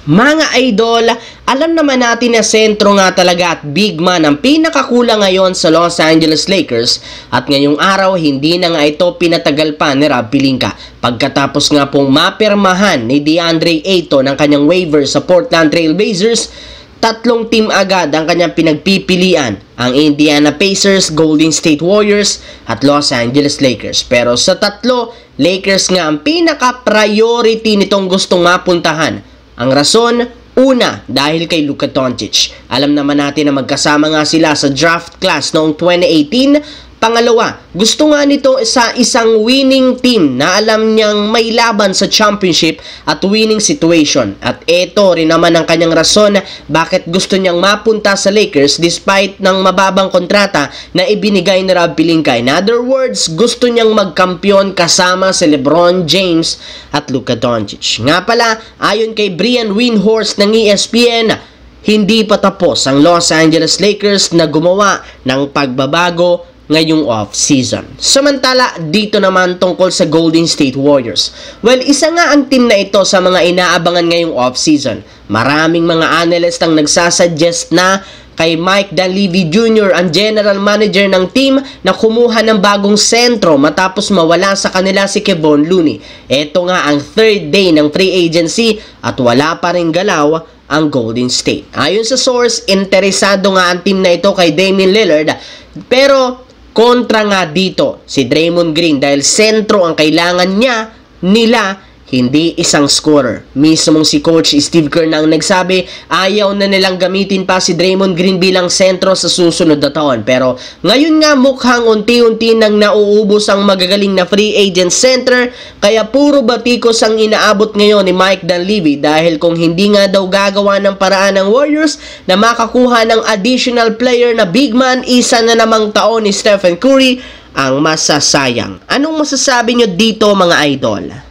Mga idol, alam naman natin na sentro nga talaga at big man ang pinakakulang ngayon sa Los Angeles Lakers at ngayong araw hindi na nga ito pinatagal pa ni Rob Pelinka pagkatapos nga pong mapirmahan ni DeAndre Ayton ang kanyang waiver sa Portland Trail Blazers. Tatlong team agad ang kanyang pinagpipilian, ang Indiana Pacers, Golden State Warriors at Los Angeles Lakers. Pero sa tatlo, Lakers nga ang pinaka-priority nitong gustong mapuntahan. Ang rason, una, dahil kay Luka Doncic. Alam naman natin na magkasama nga sila sa draft class noong 2018. Pangalawa, gusto nga nito sa isang winning team na alam niyang may laban sa championship at winning situation. At ito rin naman ang kanyang rason bakit gusto niyang mapunta sa Lakers despite ng mababang kontrata na ibinigay ni Rob Pelinka. In other words, gusto niyang magkampiyon kasama si LeBron James at Luka Doncic. Nga pala, ayon kay Brian Windhorst ng ESPN, hindi pa tapos ang Los Angeles Lakers na gumawa ng pagbabago ngayong off-season. Samantala, dito naman tungkol sa Golden State Warriors. Well, isa nga ang team na ito sa mga inaabangan ngayong off-season. Maraming mga analyst ang nagsasuggest na kay Mike Dunleavy Jr., ang general manager ng team, na kumuha ng bagong sentro matapos mawala sa kanila si Kevon Looney. Ito nga ang third day ng free agency at wala pa ring galaw ang Golden State. Ayon sa source, interesado nga ang team na ito kay Damian Lillard, pero kontra nga dito si Draymond Green dahil sentro ang kailangan nila, hindi isang scorer. Mismong si Coach Steve Kerr na ang nagsabi, ayaw na nilang gamitin pa si Draymond Green bilang sentro sa susunod na taon. Pero ngayon nga mukhang unti-unti nang nauubos ang magagaling na free agent center, kaya puro batikos ang inaabot ngayon ni Mike Dunleavy dahil kung hindi nga daw gagawa ng paraan ng Warriors na makakuha ng additional player na big man, isa na namang taon ni Stephen Curry ang masasayang. Anong masasabi nyo dito mga idol?